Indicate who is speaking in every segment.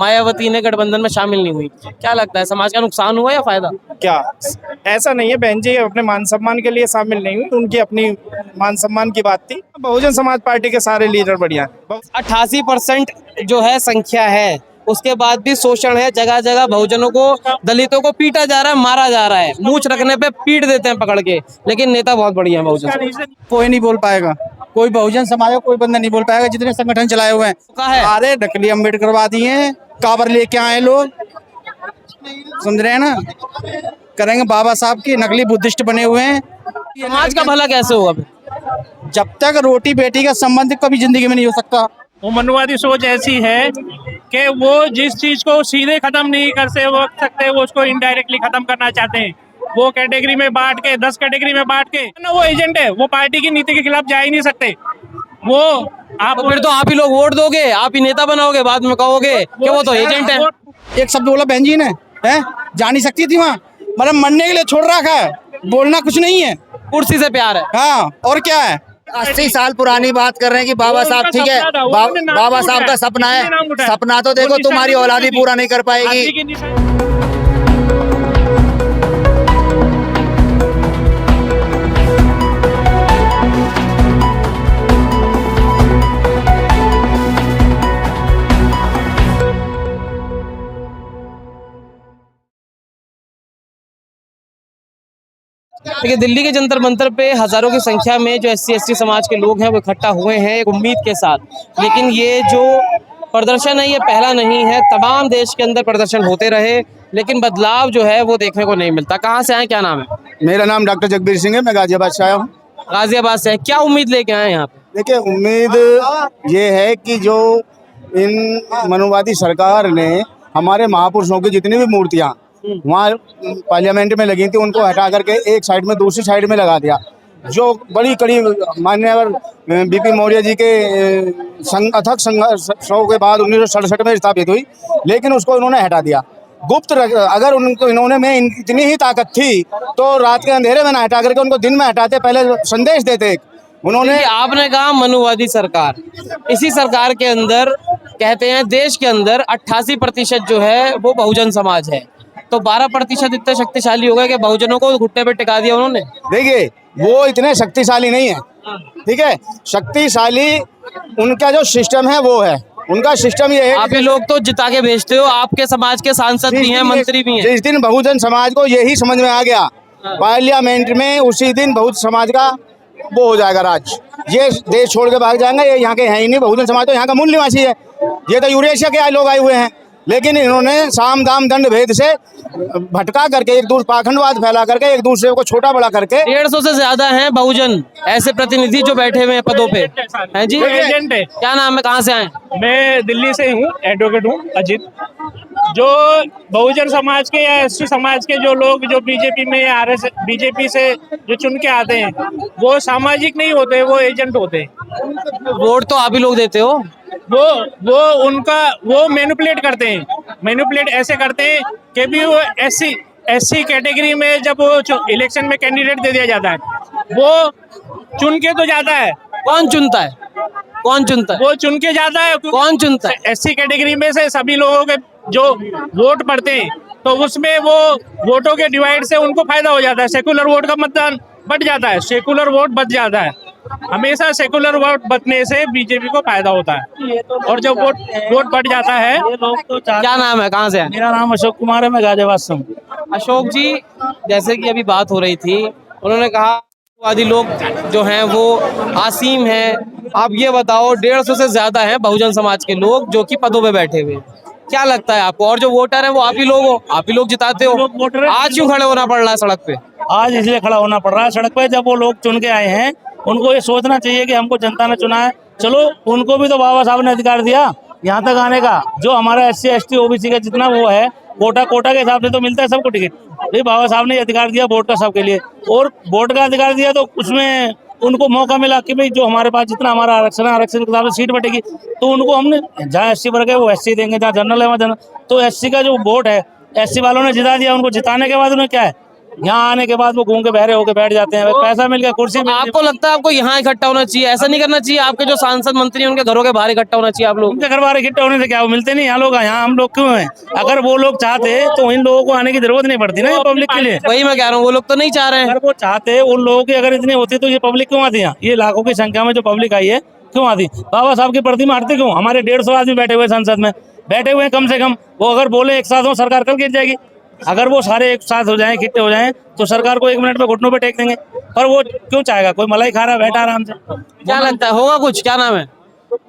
Speaker 1: मायावती ने गठबंधन में शामिल नहीं हुई। क्या लगता है, समाज का नुकसान हुआ या फायदा?
Speaker 2: क्या ऐसा नहीं है, बहन जी अपने मान सम्मान के लिए शामिल नहीं हुई, उनकी अपनी मान सम्मान की बात थी। बहुजन समाज पार्टी के सारे लीडर बढ़िया हैं।
Speaker 1: 88% जो है संख्या है, उसके बाद भी शोषण है। जगह जगह बहुजनों को, दलितों को पीटा जा रहा है, मारा जा रहा है। मूंछ रखने पे पीट देते हैं पकड़ के, लेकिन नेता बहुत बढ़िया है बहुजन।
Speaker 3: कोई नहीं बोल पाएगा, कोई बहुजन समाज का कोई बंदा नहीं बोल पाएगा जितने संगठन चलाए हुए हैं।
Speaker 1: कहा है
Speaker 3: अरे नकली अम्बेडकरवादी हैं, काबर लेके आए लोग, समझ रहे हैं ना, करेंगे बाबा साहब की, नकली बुद्धिस्ट बने हुए हैं।
Speaker 1: समाज का भला कैसे होगा फिर?
Speaker 3: जब तक रोटी बेटी का संबंध कभी जिंदगी में नहीं हो सकता।
Speaker 4: वो मनुवादी सोच ऐसी है कि वो जिस चीज को सीधे खत्म नहीं कर सकते वो उसको इनडायरेक्टली खत्म करना चाहते हैं। वो कैटेगरी में बांट के, 10 कैटेगरी में बांट के ना, वो एजेंट है, वो पार्टी की नीति के खिलाफ जा ही नहीं सकते। वो आप
Speaker 1: तो फिर तो आप ही लोग वोट दोगे, आप ही नेता बनाओगे, बाद में कहोगे कि वो तो एजेंट है।
Speaker 3: एक शब्द बोला बहन जी ने, है जा नहीं सकती थी वहाँ, मतलब मरने के लिए छोड़ रखा है, बोलना कुछ नहीं है,
Speaker 1: कुर्सी से प्यार है।
Speaker 3: हाँ और क्या है।
Speaker 5: 80 साल पुरानी बात कर रहे हैं कि बाबा साहब ठीक है, बाबा साहब का सपना है, सपना तो देखो तुम्हारी औलाद ही पूरा नहीं कर पाएगी।
Speaker 1: देखिए, दिल्ली के जंतर मंतर पे हजारों की संख्या में जो SC/ST समाज के लोग हैं वो इकट्ठा हुए हैं एक उम्मीद के साथ। लेकिन ये जो प्रदर्शन है ये पहला नहीं है, तमाम देश के अंदर प्रदर्शन होते रहे, लेकिन बदलाव जो है वो देखने को नहीं मिलता। कहाँ से आए, क्या नाम है?
Speaker 3: मेरा नाम डॉक्टर जगबीर सिंह है, मैं गाजियाबाद से आया हूँ।
Speaker 1: गाजियाबाद से। क्या उम्मीद लेके आए हैं यहाँ पे?
Speaker 3: देखिए उम्मीद ये है कि जो इन मनुवादी सरकार ने हमारे महापुरुषों की जितनी भी मूर्तियाँ वहाँ पार्लियामेंट में लगी थी उनको हटा करके एक साइड में दूसरी साइड में लगा दिया। जो बड़ी कड़ी मान्यवर BP मौर्य जी के अथक संघर्षों के बाद 1967 में स्थापित हुई, लेकिन उसको इन्होंने हटा दिया। गुप्त अगर उनको इन्होंने में इतनी ही ताकत थी तो रात के अंधेरे में ना हटा करके उनको दिन में हटाते, पहले संदेश देते। उन्होंने,
Speaker 1: आपने कहा मनुवादी सरकार, इसी सरकार के अंदर कहते हैं देश के अंदर 88% जो है वो बहुजन समाज है, तो 12% इतने शक्तिशाली हो गए कि बहुजनों को घुटने पे टिका दिया उन्होंने।
Speaker 3: देखिए वो इतने शक्तिशाली नहीं है, ठीक है, शक्तिशाली उनका जो सिस्टम है वो है, उनका सिस्टम ये है।
Speaker 1: आप ही लोग तो जिता के भेजते हो, आपके समाज के सांसद भी हैं, मंत्री भी हैं।
Speaker 3: जिस दिन बहुजन समाज को यही समझ में आ गया पार्लियामेंट में, उसी दिन बहुजन समाज का वो हो जाएगा राज। ये देश छोड़ के भाग जाएंगे, ये यहाँ के हैं ही नहीं। बहुजन समाज तो यहाँ का मूल निवासी है, ये तो यूरेशिया के लोग आए हुए हैं, लेकिन इन्होंने साम दाम दंड भेद से भटका करके एक दूसरे पाखंडवाद फैला करके एक दूसरे को छोटा बड़ा करके
Speaker 1: 150 से ज्यादा हैं बहुजन ऐसे प्रतिनिधि जो बैठे हुए हैं पदों पे, हैं जी?
Speaker 4: एजेंट है।
Speaker 1: क्या नाम है, कहाँ से आए?
Speaker 4: मैं दिल्ली से हूँ, एडवोकेट हूँ, अजीत। जो बहुजन समाज के या SC समाज के जो लोग जो बीजेपी में या बीजेपी से जो चुन के आते हैं वो सामाजिक नहीं होते, वो एजेंट होते हैं।
Speaker 1: वोट तो आप ही लोग देते हो।
Speaker 4: वो मैनिपुलेट करते हैं। मैनिपुलेट ऐसे करते हैं कि भी वो SC कैटेगरी में जब वो इलेक्शन में कैंडिडेट दे दिया जाता है, वो चुन के तो जाता है।
Speaker 1: कौन चुनता है? कौन चुनता है?
Speaker 4: वो चुन के जाता है।
Speaker 1: कौन चुनता है?
Speaker 4: SC कैटेगरी में से सभी लोगों के जो वोट पड़ते हैं तो उसमें वो वोटों के डिवाइड से उनको फायदा हो जाता है। सेकुलर वोट का मतदान बढ़ जाता है, सेकुलर वोट बच जाता है। हमेशा सेकुलर वोट बचने से बीजेपी को फायदा होता है, और जब वोट बढ़ जाता है।
Speaker 1: क्या नाम है, कहाँ से है?
Speaker 5: मेरा नाम अशोक कुमार है, मैं गाजियाबाद से हूँ।
Speaker 1: अशोक जी, जैसे कि अभी बात हो रही थी, उन्होंने कहा वादी लोग जो हैं वो आसीम हैं। आप ये बताओ, 150 से ज्यादा हैं बहुजन समाज के लोग जो कि पदों पे बैठे हुए। क्या लगता है आपको? और जो वोटर है वो आप ही लोग हो, आप ही लोग जिताते हो। आज क्यों खड़े होना पड़ रहा है सड़क पे?
Speaker 5: आज इसलिए खड़ा होना पड़ रहा है सड़क पे, जब वो लोग चुन के आए हैं उनको ये सोचना चाहिए कि हमको जनता ने चुना है। चलो उनको भी तो बाबा साहब ने अधिकार दिया यहाँ तक आने का। जो हमारा SC ST OBC का जितना वो है कोटा के हिसाब से तो मिलता है सबको टिकट, भाई बाबा साहब ने अधिकार दिया वोट का सबके लिए, और वोट का अधिकार दिया तो उसमें उनको मौका मिला कि भाई जो हमारे पास जितना हमारा आरक्षण है, आरक्षण के हिसाब से सीट बटेगी, तो उनको हमने जहाँ SC वर्ग है वो SC देंगे, जहाँ जनरल है वहाँ जनरल। तो SC का जो वोट है SC वालों ने जिता दिया, उनको जिताने के बाद उन्हें क्या है यहाँ आने के बाद वो घूम के बहरे होके बैठ जाते हैं, पैसा मिल गया, कुर्सी मिल गई।
Speaker 1: आपको लगता है आपको यहाँ इकट्ठा होना चाहिए, ऐसा नहीं करना चाहिए? आपके जो सांसद मंत्री हैं उनके घरों के बाहर इकट्ठा होना चाहिए आप लोग।
Speaker 5: उनके घर बाहर इकट्ठे होने से क्या, वो मिलते नहीं यहाँ लोग, यहाँ हम लोग क्यों हैं? अगर वो लोग चाहते तो इन लोगों को आने की जरूरत नहीं पड़ती ना पब्लिक के लिए।
Speaker 1: वही मैं कह रहा हूँ, वो लोग तो नहीं चाह रहे हैं।
Speaker 5: अगर वो चाहते, उन लोगों की अगर इतनी होती तो ये पब्लिक क्यों आती है? ये लाखों की संख्या में जो पब्लिक आई है क्यों आती? बाबा साहब की प्रतिमा हटती क्यों? हमारे 150 आदमी बैठे हुए संसद में, बैठे हुए कम से कम, वो अगर बोले एक साथ हो सरकार कल गिर जाएगी। अगर वो सारे एक साथ हो जाएं, इकट्ठे हो जाएं, तो सरकार को 1 मिनट में घुटनों पे टेक देंगे। पर वो क्यों चाहेगा? कोई मलाई खा रहा है बैठा आराम से।
Speaker 1: क्या लगता है होगा कुछ? क्या नाम है?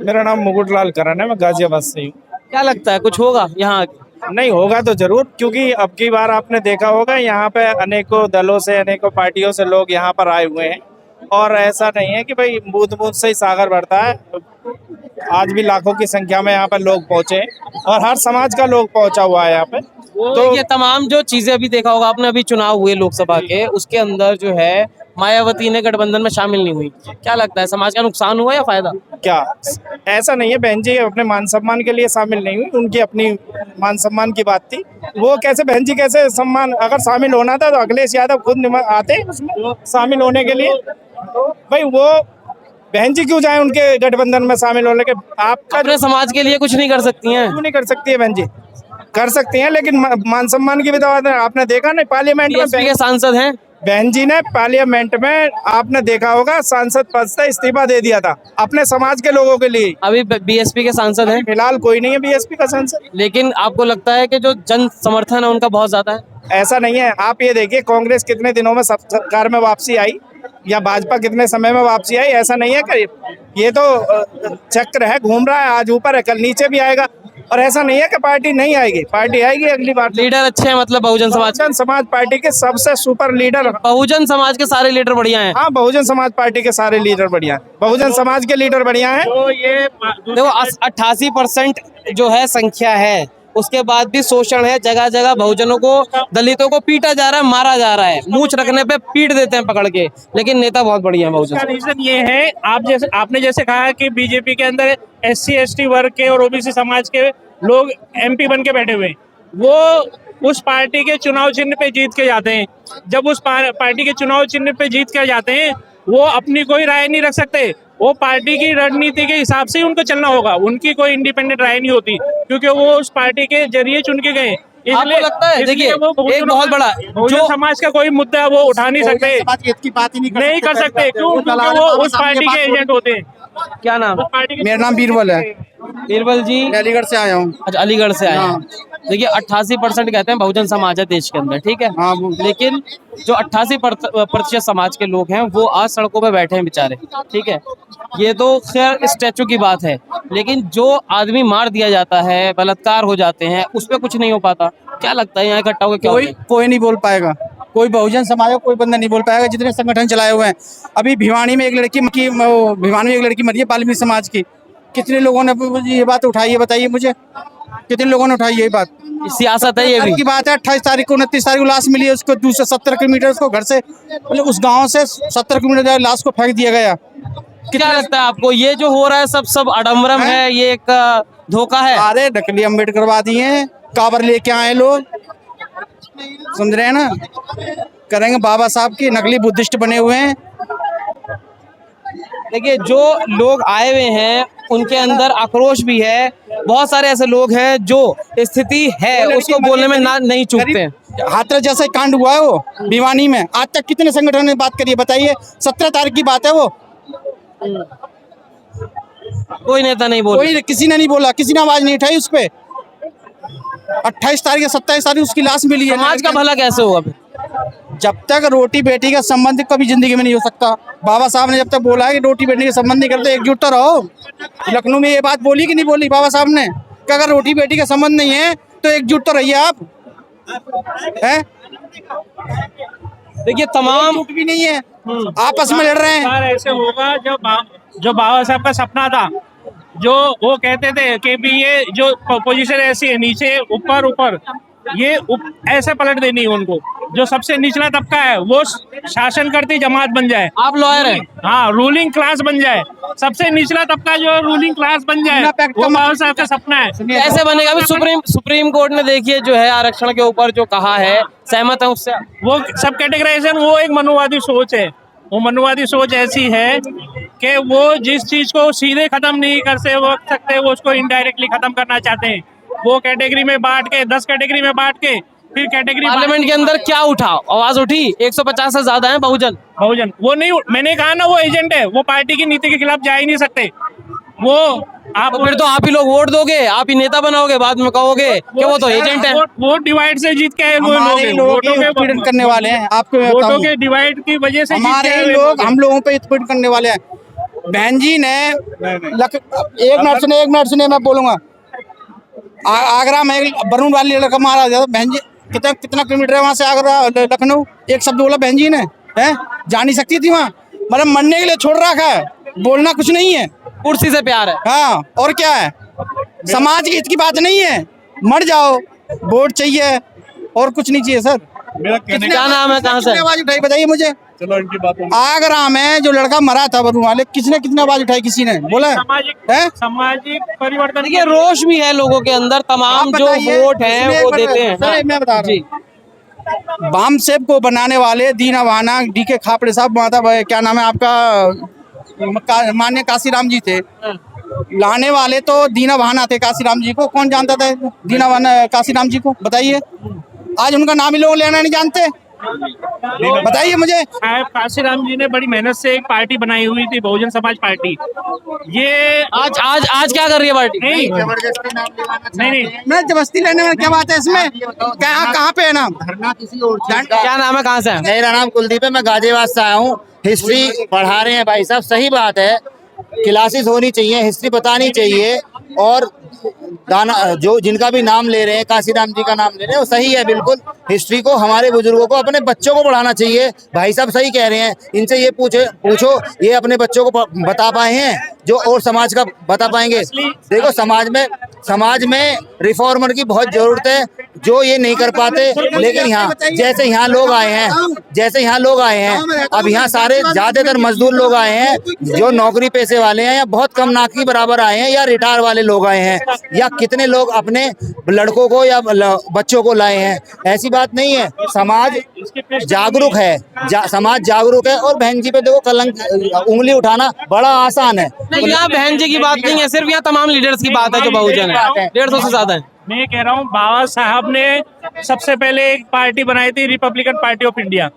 Speaker 2: मेरा नाम मुकुटलाल करण है, मैं गाजियाबाद से हूँ।
Speaker 1: क्या लगता है कुछ होगा यहाँ?
Speaker 2: नहीं होगा तो जरूर, क्योंकि अब की बार आपने देखा होगा यहाँ पे अनेकों दलों से, अनेकों पार्टियों से लोग यहाँ पर आए हुए हैं, और ऐसा नहीं है कि भाई बूंद बूंद से ही सागर बढ़ता है। आज भी लाखों की संख्या में यहाँ पर लोग पहुंचे और हर समाज का लोग पहुंचा हुआ है यहाँ पे।
Speaker 1: तो ये तमाम जो चीजें अभी देखा होगा आपने, अभी चुनाव हुए लोकसभा के, उसके अंदर जो है मायावती ने गठबंधन में शामिल नहीं हुई। क्या लगता है समाज का नुकसान हुआ या फायदा?
Speaker 2: क्या ऐसा नहीं है, बहन जी अपने मान सम्मान के लिए शामिल नहीं हुई, उनकी अपनी मान सम्मान की बात थी। वो कैसे बहन जी कैसे सम्मान, अगर शामिल होना था तो अखिलेश यादव खुद आते उसमें शामिल होने के लिए। भाई वो बहन जी क्यों जाए उनके गठबंधन में शामिल होने के? आपका
Speaker 1: अपने समाज के लिए कुछ नहीं कर सकती हैं?
Speaker 2: क्यों नहीं कर सकती है बहन जी? कर सकती हैं, लेकिन मान सम्मान की भी तो बात है। आपने देखा नहीं पार्लियामेंट में
Speaker 1: बीएसपी के सांसद हैं,
Speaker 2: बहन जी ने पार्लियामेंट में, आपने देखा होगा, सांसद पद से इस्तीफा दे दिया था अपने समाज के लोगों के लिए।
Speaker 1: अभी बीएसपी के सांसद हैं,
Speaker 2: फिलहाल कोई नहीं है बीएसपी का सांसद।
Speaker 1: लेकिन आपको लगता है कि जो जन समर्थन है उनका बहुत ज्यादा है?
Speaker 2: ऐसा नहीं है, आप ये देखिए कांग्रेस कितने दिनों में सरकार में वापसी आई, या भाजपा कितने समय में वापसी आई। ऐसा नहीं है कि ये तो चक्र है, घूम रहा है, आज ऊपर है कल नीचे भी आएगा। और ऐसा नहीं है कि पार्टी नहीं आएगी, पार्टी आएगी अगली बार।
Speaker 1: लीडर अच्छे हैं मतलब बहुजन समाज?
Speaker 2: बहुजन समाज पार्टी के सबसे सुपर लीडर,
Speaker 1: बहुजन समाज के सारे लीडर बढ़िया हैं।
Speaker 2: हाँ बहुजन समाज पार्टी के सारे लीडर बढ़िया हैं, बहुजन समाज के लीडर बढ़िया हैं।
Speaker 4: तो ये
Speaker 1: देखो 88% जो है संख्या है, उसके बाद भी शोषण है, जगह जगह बहुजनों को, दलितों को पीटा जा रहा है, मारा जा रहा है, मूंछ रखने पे पीट देते हैं पकड़ के, लेकिन नेता बहुत बढ़िया है बहुजन।
Speaker 4: रीजन ये है, आपने जैसे कहा कि बीजेपी के अंदर SC ST वर्ग के और OBC समाज के लोग MP बन के बैठे हुए हैं। वो उस पार्टी के चुनाव चिन्ह पे जीत के जाते हैं। जब उस पार्टी के चुनाव चिन्ह पे जीत के जाते हैं, वो अपनी कोई राय नहीं रख सकते। वो पार्टी की रणनीति के हिसाब से ही उनको चलना होगा, उनकी कोई इंडिपेंडेंट राय नहीं होती, क्योंकि वो उस पार्टी के जरिए चुन के गए।
Speaker 1: आपको लगता है, देखिए एक बहुत बड़ा
Speaker 4: जो समाज का कोई मुद्दा वो उठा नहीं सकते, नहीं कर सकते, क्यों? क्योंकि वो उस पार्टी के एजेंट होते हैं।
Speaker 1: क्या नाम?
Speaker 6: मेरा नाम बीरबल है,
Speaker 1: बीरबल जी
Speaker 6: अलीगढ़ से आया हूँ।
Speaker 1: अच्छा, अलीगढ़ से आए हैं। देखिए 88% कहते हैं बहुजन समाज है देश के अंदर, ठीक है,
Speaker 6: हाँ,
Speaker 1: लेकिन जो 88% समाज के लोग हैं वो आज सड़कों पे बैठे हैं बेचारे, ठीक है। ये तो खैर स्टैचू की बात है, लेकिन जो आदमी मार दिया जाता है, बलात्कार हो जाते हैं, उस पर कुछ नहीं हो पाता। क्या लगता है यहाँ इकट्ठा होकर क्या
Speaker 6: कोई नहीं बोल पाएगा, कोई बहुजन समाज का कोई बंदा नहीं बोल पाएगा, जितने संगठन चलाए हुए हैं। अभी भिवानी में एक लड़की मरी है वाल्मीकि समाज की, कितने लोगों ने ये बात उठाई है बताइए मुझे, कितने लोगों ने उठाई ये बात?
Speaker 1: सियासत है ये भी
Speaker 6: की बात है। 28 तारीख को 29 तारीख को लाश मिली है उसको, 270 किलोमीटर उसको घर से, मतलब उस गांव से 70 किलोमीटर लाश को फेंक दिया गया।
Speaker 1: क्या लगता है आपको ये जो हो रहा है सब आडम्बरम है, ये एक धोखा है?
Speaker 6: अरे नकली अम्बेडकरवादी हैं, काबर लेके आए लोग, समझ रहे हैं ना, करेंगे बाबा साहब की, नकली बुद्धिस्ट बने हुए हैं।
Speaker 1: देखिए जो लोग आए हुए हैं उनके अंदर आक्रोश भी है, बहुत सारे ऐसे लोग हैं जो स्थिति है उसको बोलने में नहीं चूकते हैं।
Speaker 6: हाथरस जैसा कांड हुआ है वो भिवानी में, आज तक कितने संगठन ने बात करी है बताइए? 17 तारीख की बात है वो,
Speaker 1: कोई नेता नहीं बोला,
Speaker 6: कोई किसी ने नहीं बोला, किसी ने आवाज नहीं उठाई उस पे। 28 तारीख या 27 तारीख उसकी लाश मिली है।
Speaker 1: समाज का भला कैसे होगा फिर?
Speaker 6: जब तक रोटी बेटी का संबंध कभी जिंदगी में नहीं हो सकता। बाबा साहब ने जब तक बोला है कि रोटी बेटी के संबंध नहीं करते, एकजुट तो रहो। लखनऊ में ये बात बोली कि नहीं बोली बाबा साहब ने कि अगर रोटी बेटी का संबंध नहीं है तो एकजुट तो रहिए आप, हैं?
Speaker 1: देखिए तमाम
Speaker 6: भी नहीं है, आपस में लड़ रहे हैं।
Speaker 4: ऐसे होगा जो बाबा साहब का सपना था, जो वो कहते थे कि भी ये जो पोजीशन ऐसी है, नीचे ऊपर ऊपर, ये ऐसे पलट देनी है उनको। जो सबसे निचला तबका है वो शासन करती जमात बन जाए।
Speaker 1: आप लॉयर हैं?
Speaker 4: हाँ, रूलिंग क्लास बन जाए। सबसे निचला तबका जो रूलिंग क्लास बन जाए, वो बाबा साहब का सपना है।
Speaker 1: ऐसे बनेगा? अभी सुप्रीम कोर्ट ने देखिए जो है आरक्षण के ऊपर जो कहा है, सहमत है उससे?
Speaker 4: वो सब कैटेगराइजेशन वो एक मनुवादी सोच है। वो मनुवादी सोच ऐसी है कि वो जिस चीज को सीधे खत्म नहीं कर सकते वो उसको इनडायरेक्टली खत्म करना चाहते हैं। वो कैटेगरी में बांट के 10 कैटेगरी में बांट के फिर कैटेगरी
Speaker 1: पार्लियामेंट के अंदर क्या उठा, आवाज उठी? 150 से ज्यादा है बहुजन।
Speaker 4: वो नहीं, मैंने कहा ना वो एजेंट है, वो पार्टी की नीति के खिलाफ जा ही नहीं सकते। वो आप
Speaker 1: तो फिर तो आप ही लोग वोट दोगे, आप ही नेता बनाओगे, बाद में कहोगे कि वो तो एजेंट है।
Speaker 4: वोट डिवाइड से जीत के आए
Speaker 6: हमारे ही लोग उत्पीड़न करने वाले हैं। आपको मैं
Speaker 4: वोटों
Speaker 6: बताऊं,
Speaker 4: के डिवाइड की वजह से
Speaker 6: हमारे ही लोग हम लोगों पे उत्पीड़न करने वाले हैं। बहन जी ने एक मिनट सुनिए मैं बोलूंगा। आगरा में बरून वाली लड़का मारा गया। बहन जी कितना किलोमीटर है वहाँ से आगरा लखनऊ? एक शब्द बोला बहन जी ने, है जा नहीं सकती थी वहाँ। मतलब मरने के लिए छोड़ रखा है, बोलना कुछ नहीं है।
Speaker 1: कुर्सी से प्यार है।
Speaker 6: हाँ, और क्या है? समाज की हित की बात नहीं है, मर जाओ, वोट चाहिए और कुछ नहीं चाहिए सर।
Speaker 1: क्या नाम है, कहाँ से?
Speaker 6: किसने आवाज उठाई बताइए मुझे।
Speaker 2: चलो इनकी बातों
Speaker 6: आगरा में जो लड़का मरा था बरून वाले, कितने आवाज उठाई? किसी ने बोला है?
Speaker 4: सामाजिक परिवर्तन
Speaker 1: देखिए रोष भी है लोगों के अंदर, तमाम
Speaker 6: आप
Speaker 1: जो
Speaker 6: बताइए,
Speaker 1: वोट हैं
Speaker 6: इसमें
Speaker 1: वो
Speaker 6: एक
Speaker 1: देते हैं।
Speaker 6: सर, मैं बता रहा हूँ। बाम सेब को बनाने वाले दीना वाना DK खापड़े साहब, क्या नाम है आपका, मान्य काशीराम जी थे। लाने वाले तो दीना वाहना थे काशीराम जी को। कौन जानता था दीना वाहना काशीराम जी को? बताइए। आज उनका नाम ही लोग लेना नहीं जानते। बताइए मुझे।
Speaker 4: काशीराम जी ने बड़ी मेहनत से एक पार्टी बनाई हुई थी, बहुजन समाज पार्टी। ये
Speaker 1: आज क्या कर रही है पार्टी?
Speaker 4: नहीं,
Speaker 6: मैं जबरदस्ती लेने में क्या बात है इसमें? कहाँ पे है नाम?
Speaker 1: क्या नाम है, कहाँ से है?
Speaker 7: मेरा नाम कुलदीप है, मैं गाजियाबाद से आया हूँ। हिस्ट्री पढ़ा रहे हैं भाई साहब, सही बात है। क्लासेस होनी चाहिए, हिस्ट्री बतानी चाहिए। और दाना जो जिनका भी नाम ले रहे हैं, काशीराम जी का नाम ले रहे हैं, वो सही है बिल्कुल। हिस्ट्री को हमारे बुजुर्गों को, अपने बच्चों को पढ़ाना चाहिए। भाई साहब सही कह रहे हैं, इनसे ये पूछो ये अपने बच्चों को बता पाए हैं जो और समाज का बता पाएंगे? देखो समाज में रिफॉर्मर की बहुत जरूरत है, जो ये नहीं कर पाते। लेकिन यहाँ जैसे यहाँ लोग आए हैं, अब यहाँ सारे ज्यादातर मजदूर लोग आए हैं, जो नौकरी पेशे वाले हैं, या बहुत कम ना के बराबर आए हैं, या रिटायर वाले लोग आए हैं, या कितने लोग अपने लड़कों को या बच्चों को लाए हैं। ऐसी बात नहीं है। समाज जागरूक है, समाज जागरूक है। और बहन जी पे देखो कलंक उंगली उठाना बड़ा आसान है।
Speaker 1: नहीं, यहाँ बहन जी की बात नहीं है, सिर्फ यहाँ तमाम लीडर्स की बात है जो बहुजन है। 150 से ज्यादा है।
Speaker 4: मैं कह रहा हूँ बाबा साहब ने सबसे पहले एक पार्टी बनाई थी, रिपब्लिकन पार्टी ऑफ इंडिया।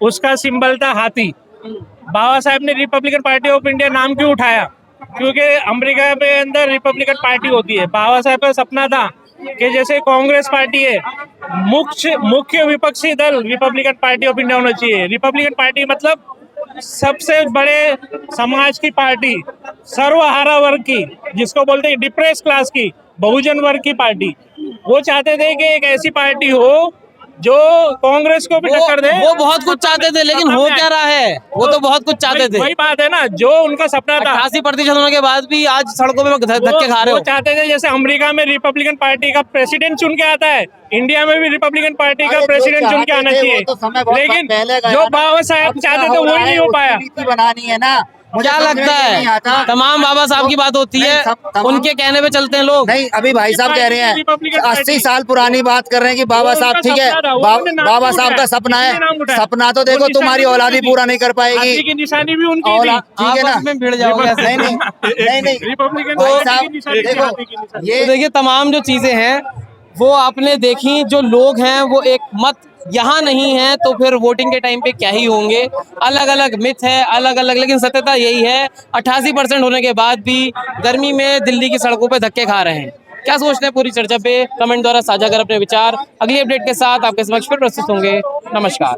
Speaker 4: उसका सिंबल था हाथी। बाबा साहब ने रिपब्लिकन पार्टी ऑफ इंडिया नाम क्यों उठाया? क्योंकि अमेरिका के अंदर रिपब्लिकन पार्टी होती है। बाबा साहब का सपना था कि जैसे कांग्रेस पार्टी है, मुख्य विपक्षी दल रिपब्लिकन पार्टी ऑफ इंडिया होना चाहिए। रिपब्लिकन पार्टी मतलब सबसे बड़े समाज की पार्टी, सर्वहारा वर्ग की, जिसको बोलते हैं डिप्रेस क्लास की, बहुजन वर्ग की पार्टी। वो चाहते थे कि एक ऐसी पार्टी हो जो कांग्रेस को भी टक्कर दे।
Speaker 1: वो बहुत कुछ चाहते थे, लेकिन हो क्या रहा है? वो तो बहुत कुछ चाहते थे।
Speaker 4: वही बात है ना, जो उनका सपना था।
Speaker 1: 88% होने के बाद भी आज सड़कों पे धक्के खा रहे हो।
Speaker 4: वो चाहते थे जैसे अमेरिका में रिपब्लिकन पार्टी का प्रेसिडेंट चुन के आता है, इंडिया में भी रिपब्लिकन पार्टी का प्रेसिडेंट चुन के आना चाहिए। लेकिन जो बाबा साहब चाहते थे वही नहीं हो पाया।
Speaker 7: बनानी है ना।
Speaker 1: क्या लगता है? तमाम बाबा साहब की बात होती है, उनके कहने पे चलते हैं लोग।
Speaker 7: नहीं, अभी भाई साहब कह रहे हैं 80 साल पुरानी बात कर रहे हैं कि बाबा साहब, ठीक है, बाबा साहब का सपना है। सपना तो देखो तुम्हारी औलादी पूरा नहीं कर पाएगी।
Speaker 4: की निशानी भी उनकी थी।
Speaker 7: ठीक है ना,
Speaker 1: में भिड़ जाओगे।
Speaker 7: नहीं
Speaker 4: रिपब्लिकन
Speaker 7: भाई साहब देखो,
Speaker 1: तो देखिए तमाम जो चीजें हैं वो आपने देखी। जो लोग हैं वो एक मत यहाँ नहीं है तो फिर वोटिंग के टाइम पे क्या ही होंगे। अलग अलग मिथ है, अलग अलग, लेकिन सत्यता यही है 88% होने के बाद भी गर्मी में दिल्ली की सड़कों पे धक्के खा रहे हैं। क्या सोचते हैं पूरी चर्चा पे कमेंट द्वारा साझा कर अपने विचार। अगली अपडेट के साथ आपके समक्ष फिर प्रस्तुत होंगे। नमस्कार।